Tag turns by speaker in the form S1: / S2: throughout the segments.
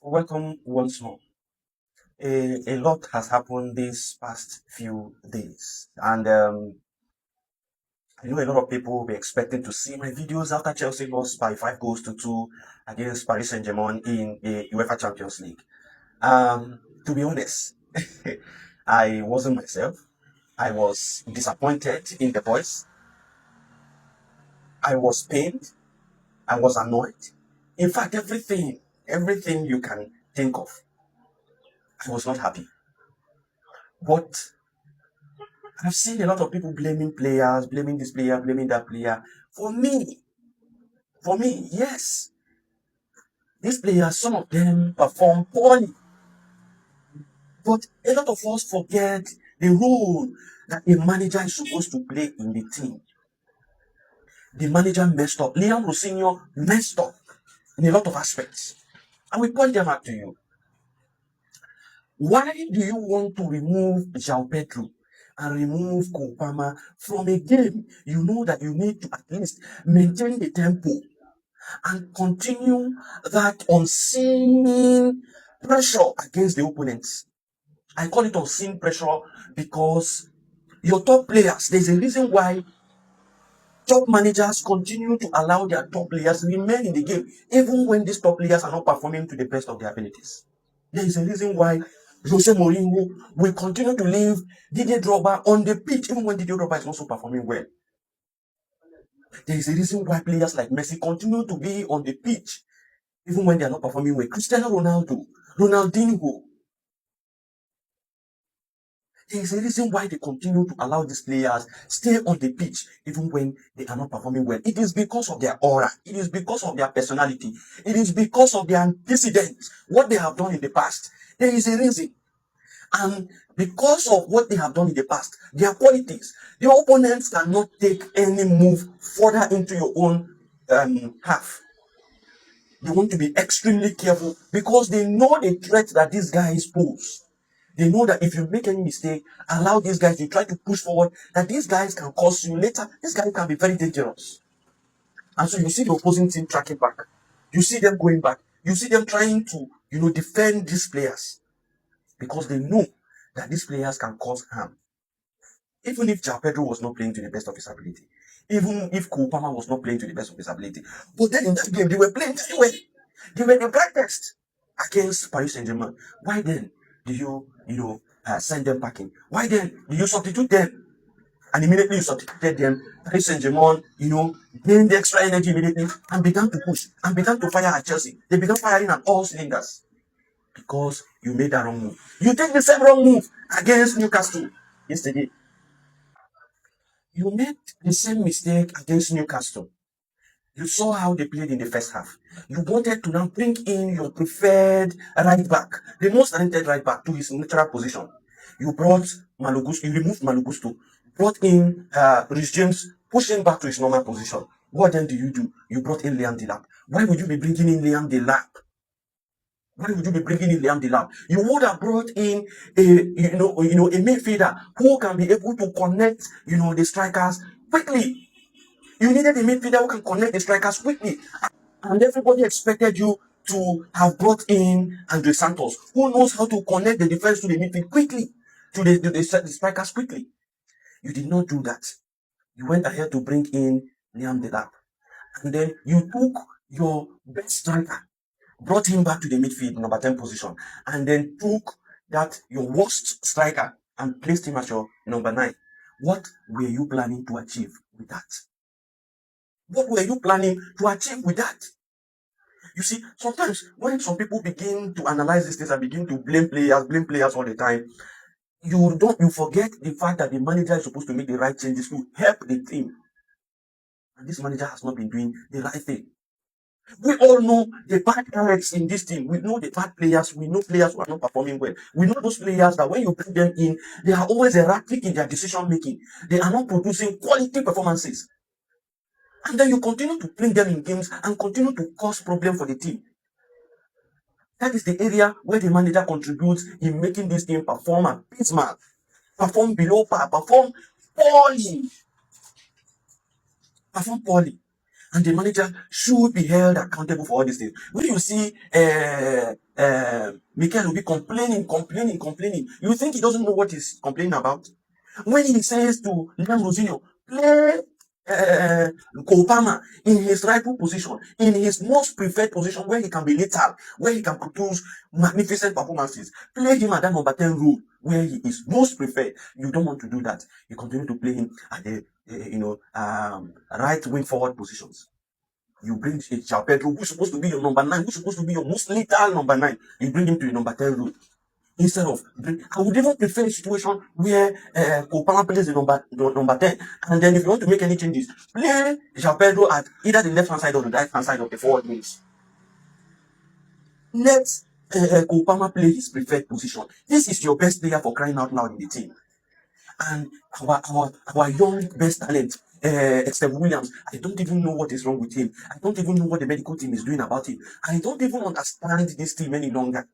S1: welcome once more. A lot has happened these past few days, and I know a lot of people will be expecting to see my videos after Chelsea lost by 5 goals to 2 against Paris Saint-Germain in the UEFA Champions League. To be honest, I wasn't myself. I was disappointed in the boys. I was pained. I was annoyed. In fact, everything you can think of, I was not happy. But I've seen a lot of people blaming players, blaming this player, blaming that player. For me, yes, these players, some of them perform poorly, but a lot of us forget the role that a manager is supposed to play in the team. The manager messed up. Rosenior messed up in a lot of aspects. And we point them out to you. Why do you want to remove João Pedro and remove Kopama from a game? You know that you need to at least maintain the tempo and continue that unseen pressure against the opponents. I call it unseen pressure because your top players, there's a reason why top managers continue to allow their top players remain in the game, even when these top players are not performing to the best of their abilities. There is a reason why Jose Mourinho will continue to leave Didier Drogba on the pitch, even when Didier Drogba is also performing well. There is a reason why players like Messi continue to be on the pitch, even when they are not performing well. Cristiano Ronaldo, Ronaldinho. There is a reason why they continue to allow these players stay on the pitch, even when they are not performing well. It is because of their aura. It is because of their personality. It is because of their antecedents, what they have done in the past. There is a reason. And because of what they have done in the past, their qualities, the opponents cannot take any move further into your own half. They want to be extremely careful because they know the threat that these guys pose. They know that if you make any mistake, allow these guys to try to push forward, that these guys can cause you later. These guys can be very dangerous. And so you see the opposing team tracking back. You see them going back. You see them trying to, defend these players because they know that these players can cause harm. Even if João Pedro was not playing to the best of his ability, even if Kopama was not playing to the best of his ability, but then in that game they were playing very well. They were the brightest against Paris Saint-Germain. Why then do you, send them packing? Why then do you substitute them? And immediately you substituted them, Paris Saint-Germain, gained the extra energy immediately and began to push and began to fire at Chelsea. They began firing at all cylinders because you made that wrong move. You take the same wrong move against Newcastle yesterday. You made the same mistake against Newcastle. You saw how they played in the first half. You wanted to now bring in your preferred right back, the most talented right back, to his natural position. You removed Malugusto, brought in Rhys James, pushed him back to his normal position. What then do? You brought in Liam Delap. Why would you be bringing in Liam Delap? Why would you be bringing in Liam Delap? You would have brought in a midfielder who can be able to connect, the strikers quickly. You needed a midfielder who can connect the strikers quickly. And everybody expected you to have brought in Andre Santos, who knows how to connect the defense to the midfield quickly, to the strikers quickly. You did not do that. You went ahead to bring in Liam Delap. And then you took your best striker, brought him back to the midfield, number 10 position, and then took your worst striker and placed him at your number 9. What were you planning to achieve with that? What were you planning to achieve with that? You see, sometimes when some people begin to analyze these things and begin to blame players all the time, you forget the fact that the manager is supposed to make the right changes to help the team. And this manager has not been doing the right thing. We all know the bad characters in this team. We know the bad players. We know players who are not performing well. We know those players that when you bring them in, they are always erratic in their decision making. They are not producing quality performances. And then you continue to bring them in games and continue to cause problems for the team. That is the area where the manager contributes in making this team perform abysmal, perform below par, perform poorly. And the manager should be held accountable for all these things. When you see Mikel will be complaining, you think he doesn't know what he's complaining about? When he says to Rosenior, play uh, Obama in his rightful position, in his most preferred position, where he can be lethal, where he can produce magnificent performances. Play him at that number 10 role, where he is most preferred. You don't want to do that. You continue to play him at the right wing forward positions. You bring João Pedro, who's supposed to be your number 9, who's supposed to be your most lethal number 9. You bring him to your number 10 role. Instead of, I would even prefer a situation where Kopama plays the number 10, and then if you want to make any changes, play João Pedro at either the left hand side or the right hand side of the forward wings. Let Kopama play his preferred position. This is your best player for crying out loud in the team. And our young best talent, Steve Williams, I don't even know what is wrong with him. I don't even know what the medical team is doing about him. I don't even understand this team any longer.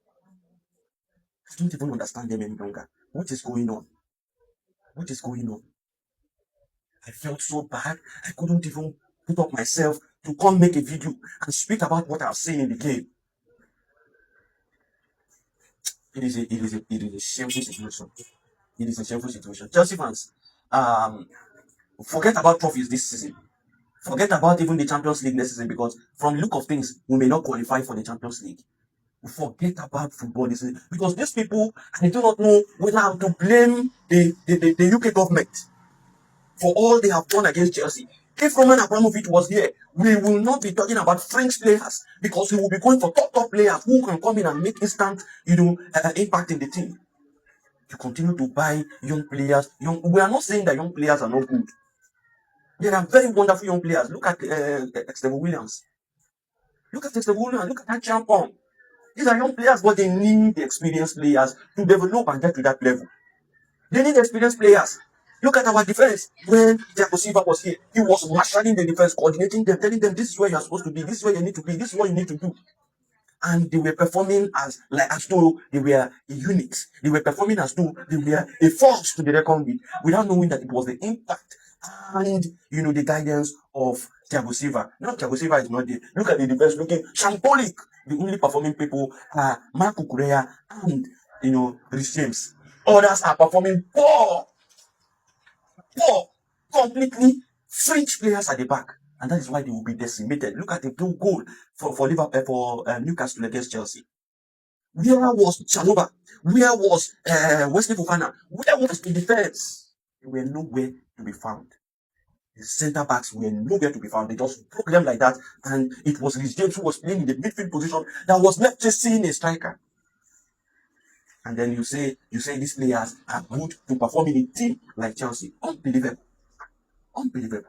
S1: I don't even understand them any longer. What is going on? What is going on? I felt so bad. I couldn't even put up myself to come make a video and speak about what I've seen in the game. It is a shameful situation. It is a shameful situation. Chelsea fans, forget about trophies this season. Forget about even the Champions League next season, because from the look of things, we may not qualify for the Champions League. Forget about football this season, because these people, I do not know whether I'm to blame the UK government for all they have done against Chelsea. If Roman Abramovich was here, we will not be talking about French players, because we will be going for top players who can come in and make instant, impact in the team. You continue to buy young players. We are not saying that young players are not good. There are very wonderful young players. Look at Steve Williams. Look at Steve Williams. Look at that champion. These are young players, but they need the experienced players to develop and get to that level. They need experienced players. Look at our defense. When Thiago Silva was here, he was marshalling the defense, coordinating them, telling them this is where you are supposed to be, this is where you need to be, this is what you need to do. And they were performing as though they were units. They were performing as though they were a force to be reckoned with, without knowing that it was the impact and the guidance of Thiago Silva. Now Thiago Silva is not there. Look at the defense looking shambolic. The only performing people are Marco Correa and Rhys James. Others are performing poor, completely French players at the back. And that is why they will be decimated. Look at the goal for Liverpool, for Newcastle against Chelsea. Where was Chalobah? Where was Wesley Fofana? Where was the defense? They were nowhere to be found. The centre backs were nowhere to be found. They just broke them like that. And it was Rhys James who was playing in the midfield position that was left chasing a striker. And then you say these players are good to perform in a team like Chelsea. Unbelievable. Unbelievable.